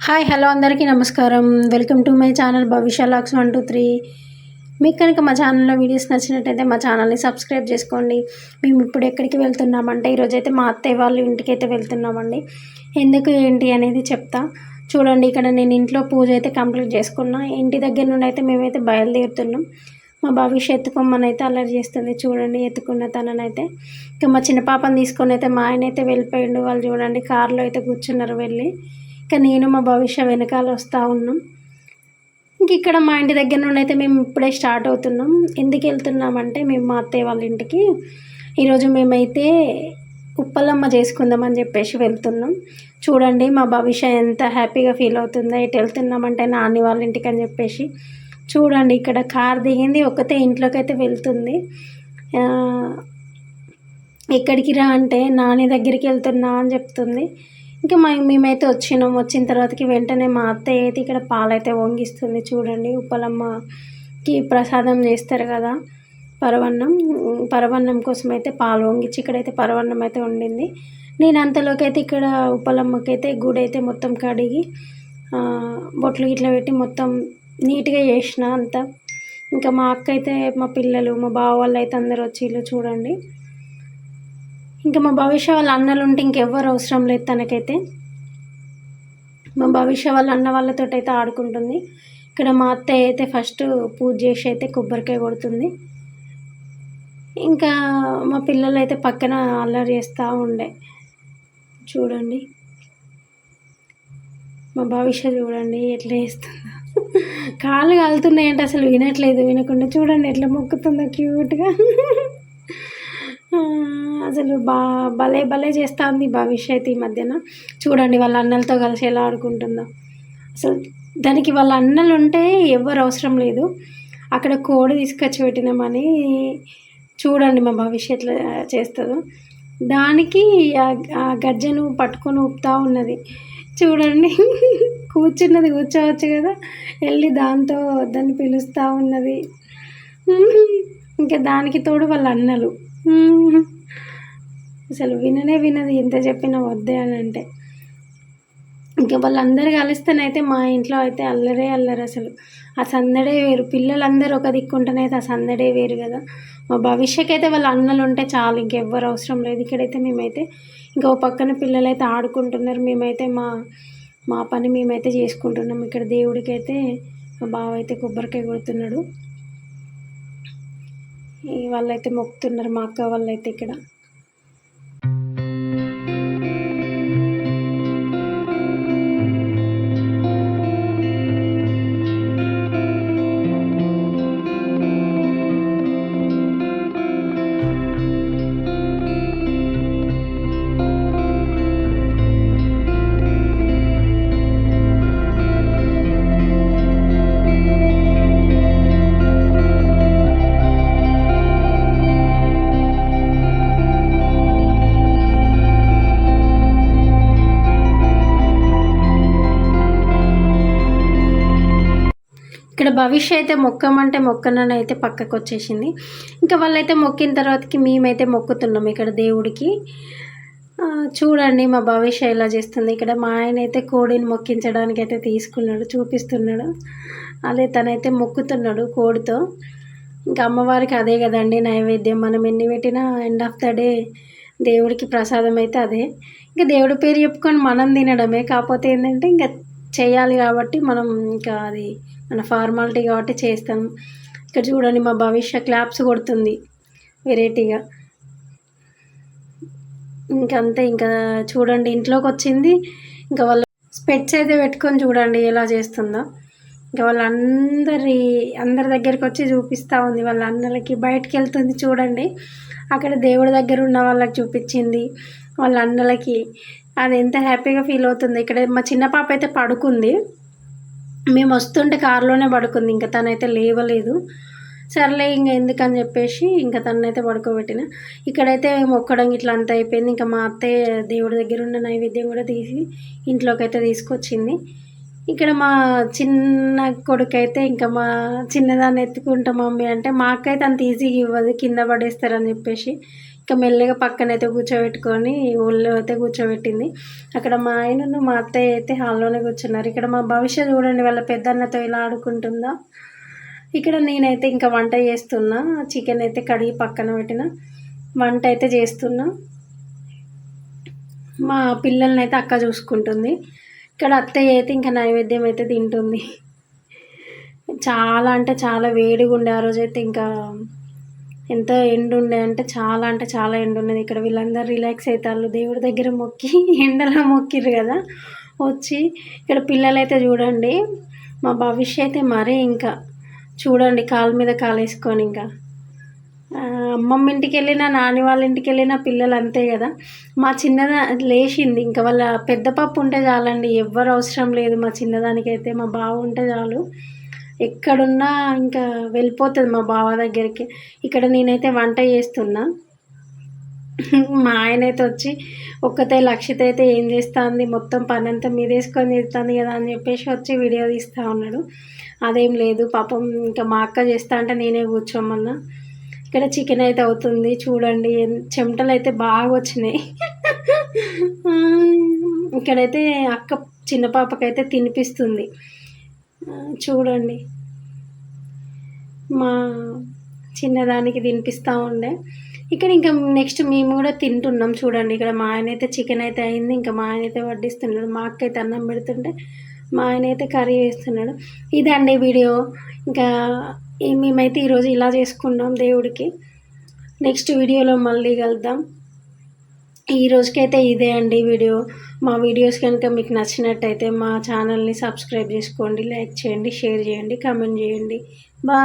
Hi hello అందరికీ నమస్కారం. Welcome to my channel భవిష్య లాగ్స్ 123. మీకు కనుక మా ఛానల్లో వీడియోస్ నచ్చినట్టయితే మా ఛానల్ని సబ్స్క్రైబ్ చేసుకోండి. మేము ఇప్పుడు ఎక్కడికి వెళ్తున్నామంటే ఈరోజైతే మా అత్తయ్య వాళ్ళ ఇంటికి అయితే వెళ్తున్నామండి. ఎందుకు ఏంటి అనేది చెప్తా చూడండి. ఇక్కడ నేను ఇంట్లో పూజ అయితే కంప్లీట్ చేసుకున్నా. ఇంటి దగ్గర నుండి అయితే మేమైతే బయలుదేరుతున్నాం. మా భవిష్య ఎత్తుకోమని అయితే అల్లరి చేస్తుంది. చూడండి ఎత్తుకున్న తననైతే. ఇంకా మా చిన్న పాపని తీసుకొని అయితే మా ఆయన అయితే వెళ్ళిపోయిండు. వాళ్ళు చూడండి కారులో అయితే కూర్చున్నారు వెళ్ళి. ఇంకా నేను మా భవిష్య వెనకాల వస్తూ ఉన్నాం. ఇంక ఇక్కడ మా ఇంటి దగ్గర నుండి అయితే మేము ఇప్పుడే స్టార్ట్ అవుతున్నాం. ఎందుకు వెళ్తున్నామంటే మేము మా అత్తయ్య వాళ్ళ ఇంటికి ఈరోజు మేమైతే ఉప్పలమ్మ చేసుకుందామని చెప్పేసి వెళ్తున్నాం. చూడండి మా భవిష్య ఎంత హ్యాపీగా ఫీల్ అవుతుందో. ఇటు వెళ్తున్నామంటే నాని వాళ్ళ ఇంటికి అని చెప్పేసి. చూడండి ఇక్కడ కార్ దిగింది, ఒక్కతే ఇంట్లోకి అయితే వెళ్తుంది. ఎక్కడికి రా అంటే నాని దగ్గరికి వెళ్తున్నా అని చెప్తుంది. ఇంకా మేమైతే వచ్చిన తర్వాతకి వెంటనే మా అత్తయ్య అయితే ఇక్కడ పాలైతే వంగిస్తుంది. చూడండి ఉప్పలమ్మకి ప్రసాదం చేస్తారు కదా పరవన్నం కోసం అయితే పాలు వంగించి ఇక్కడైతే పరవన్నం అయితే వండింది. నేను అంతలోకి అయితే ఇక్కడ ఉప్పలమ్మకి అయితే గుడి అయితే మొత్తం కడిగి బొట్లు ఇట్లా పెట్టి మొత్తం నీట్గా చేసిన అంతా. ఇంకా మా అక్క అయితే మా పిల్లలు మా బావ వాళ్ళు అయితే అందరు వచ్చిళ్ళు చూడండి. ఇంకా మా భవిష్య వాళ్ళ అన్నలు ఉంటే ఇంకెవ్వరు అవసరం లేదు తనకైతే. మా భవిష్య వాళ్ళ అన్న వాళ్ళతో అయితే ఆడుకుంటుంది. ఇక్కడ మా అత్తయ్య అయితే ఫస్ట్ పూజ చేసి అయితే కొబ్బరికాయ కొడుతుంది. ఇంకా మా పిల్లలు అయితే పక్కన అల్లరి చేస్తూ ఉండే. చూడండి మా భవిష్య చూడండి ఎట్లా చేస్తుందో. కాళ్ళు కాలుతున్నాయంటే అసలు వినట్లేదు. వినకుండా చూడండి ఎట్లా మొక్కుతుందో క్యూట్గా. అసలు భలే చేస్తుంది భవిష్య అయితే ఈ మధ్యన. చూడండి వాళ్ళ అన్నలతో కలిసి ఎలా ఆడుకుంటుందో. అసలు దానికి వాళ్ళ అన్నలు ఉంటే ఎవ్వరు అవసరం లేదు. అక్కడ కోడి తీసుకొచ్చి పెట్టినామని చూడండి మా భవిష్య ఎట్లా చేస్తుందో. దానికి ఆ గజ్జను పట్టుకొని ఊపుతూ ఉన్నది. చూడండి కూర్చోవచ్చు కదా, వెళ్ళి దాన్ని పిలుస్తూ ఉన్నది. ఇంకా దానికి తోడు వాళ్ళ అన్నలు అసలు వినది ఎంత చెప్పినా వద్దే అని అంటే. ఇంకా వాళ్ళందరూ కలిస్తేనైతే మా ఇంట్లో అయితే అల్లరే అసలు. ఆ సందడే వేరు. పిల్లలందరూ ఒక దిక్కుంటేనైతే ఆ సందడే వేరు కదా. మా భవిష్యకైతే వాళ్ళ అన్నలు ఉంటే చాలు, ఇంకెవ్వరు అవసరం లేదు. ఇక్కడైతే మేమైతే ఇంకా పక్కన పిల్లలు అయితే ఆడుకుంటున్నారు. మేమైతే మా పని మేమైతే చేసుకుంటున్నాం. ఇక్కడ దేవుడికి అయితే మా బావ అయితే కొబ్బరికాయ కొడుతున్నాడు. వాళ్ళైతే మొక్కుతున్నారు మా అక్క వాళ్ళైతే ఇక్కడ. ఇక్కడ భవిష్య అయితే మొక్కమంటే మొక్కనని అయితే పక్కకు వచ్చేసింది. ఇంకా వాళ్ళైతే మొక్కిన తర్వాతకి మేమైతే మొక్కుతున్నాం ఇక్కడ దేవుడికి. చూడండి మా భవిష్య ఎలా చేస్తుంది. ఇక్కడ మా ఆయన అయితే కోడిని మొక్కించడానికి అయితే తీసుకున్నాడు, చూపిస్తున్నాడు. అదే తనైతే మొక్కుతున్నాడు కోడితో. ఇంకా అమ్మవారికి అదే కదండి నైవేద్యం. మనం ఎన్ని పెట్టినా ఎండ్ ఆఫ్ ద డే దేవుడికి ప్రసాదం అయితే అదే. ఇంకా దేవుడి పేరు చెప్పుకొని మనం తినడమే. కాకపోతే ఏంటంటే ఇంకా చేయాలి కాబట్టి మనం ఇంకా అది మన ఫార్మాలిటీ కాబట్టి చేస్తాం. ఇక్కడ చూడండి మా భవిష్య క్లాప్స్ కొడుతుంది వెరైటీగా. ఇంకంతే. ఇంకా చూడండి ఇంట్లోకి వచ్చింది. ఇంకా వాళ్ళ స్పెట్స్ అయితే పెట్టుకొని చూడండి ఎలా చేస్తుందో. ఇంకా అందరి దగ్గరికి వచ్చి చూపిస్తూ ఉంది. వాళ్ళ అన్నలకి బయటకు వెళ్తుంది చూడండి. అక్కడ దేవుడి దగ్గర ఉన్న వాళ్ళకి చూపించింది, వాళ్ళ అన్నలకి. అది ఎంత హ్యాపీగా ఫీల్ అవుతుంది. ఇక్కడ మా చిన్న పాప అయితే పడుకుంది. మేము వస్తుంటే కారులోనే పడుకుంది. ఇంకా తనైతే లేవలేదు. సర్లే ఇంకా ఎందుకని చెప్పేసి ఇంకా తనైతే పడుకోబెట్టిన. ఇక్కడైతే మొక్కడం ఇట్లా అంతా అయిపోయింది. ఇంకా మా అత్తయ్య దేవుడి దగ్గర ఉన్న నైవేద్యం కూడా తీసి ఇంట్లోకి అయితే తీసుకొచ్చింది. ఇక్కడ మా చిన్న కొడుకు అయితే ఇంకా మా చిన్నదాన్ని ఎత్తుకుంటా మమ్మీ అంటే, మా అక్క అయితే అంత ఈజీగా ఇవ్వదు, కింద పడేస్తారని చెప్పేసి. ఇంకా మెల్లగా పక్కనైతే కూర్చోబెట్టుకొని ఊళ్ళో అయితే కూర్చోబెట్టింది. అక్కడ మా ఆయనను మా అత్తయ్య అయితే హాల్లోనే కూర్చున్నారు. ఇక్కడ మా భవిష్య చూడండి వాళ్ళ పెద్దన్నతో ఇలా ఆడుకుంటుందా. ఇక్కడ నేనైతే ఇంకా వంట చేస్తున్నా. చికెన్ అయితే కడిగి పక్కన పెట్టిన, వంట అయితే చేస్తున్నా. మా పిల్లల్ని అయితే అక్క చూసుకుంటుంది. ఇక్కడ అత్తయ్య అయితే ఇంకా నైవేద్యం అయితే తింటుంది. చాలా అంటే చాలా వేడిగా ఉండే ఆ రోజైతే. ఇంకా ఎంత ఎండ ఉండే అంటే చాలా ఎండ ఉన్నది. ఇక్కడ వీళ్ళందరూ రిలాక్స్ అవుతారు దేవుడి దగ్గర మొక్కి, ఎండలో మొక్కిర్రు కదా వచ్చి. ఇక్కడ పిల్లలైతే చూడండి, మా భవిష్య అయితే మరీ ఇంకా చూడండి కాలు మీద కాలు వేసుకొని ఇంకా అమ్మమ్మ ఇంటికి వెళ్ళినా నాని వాళ్ళ ఇంటికి వెళ్ళినా పిల్లలు అంతే కదా. మా చిన్నదా లేచింది, ఇంకా వాళ్ళ పెద్ద పాప ఉంటే చాలండి, ఎవ్వరు అవసరం లేదు మా చిన్నదానికైతే. మా బావ ఉంటే చాలు, ఎక్కడున్నా ఇంకా వెళ్ళిపోతుంది మా బావ దగ్గరికి. ఇక్కడ నేనైతే వంట చేస్తున్నా. మా ఆయన అయితే వచ్చి ఒక్కతే లక్షిత అయితే ఏం చేస్తుంది, మొత్తం పని అంతా మీదేసుకొని చేస్తుంది కదా అని చెప్పేసి వచ్చి వీడియో తీస్తూ ఉన్నాడు. అదేం లేదు పాపం, ఇంకా మా అక్క చేస్తా అంటే నేనే కూర్చోమన్నా. ఇక్కడ చికెన్ అయితే అవుతుంది చూడండి, చెమటలు అయితే బాగా వచ్చినాయి. ఇక్కడైతే అక్క చిన్న పాపకైతే తినిపిస్తుంది చూడండి. మా చిన్నదానికి తినిపిస్తూ ఉండే. ఇక్కడ ఇంకా నెక్స్ట్ మేము కూడా తింటున్నాం చూడండి. ఇక్కడ మా ఆయన అయితే చికెన్ అయితే అయింది, ఇంకా మా ఆయన అయితే వడ్డిస్తున్నాడు. మా అక్క అయితే అన్నం పెడుతుంటే మా ఆయన అయితే కర్రీ వేస్తున్నాడు. ఇదండి వీడియో. ఇంకా మేమైతే ఈరోజు ఇలా చేసుకున్నాం దేవుడికి. నెక్స్ట్ వీడియోలో మళ్ళీ కలుద్దాం. ఈ రోజుకైతే ఇదే అండి వీడియో. మా వీడియోస్ కనుక మీకు నచ్చినట్టయితే మా ఛానల్ని సబ్స్క్రైబ్ చేసుకోండి, లైక్ చేయండి, షేర్ చేయండి, కామెంట్ చేయండి. బాయ్.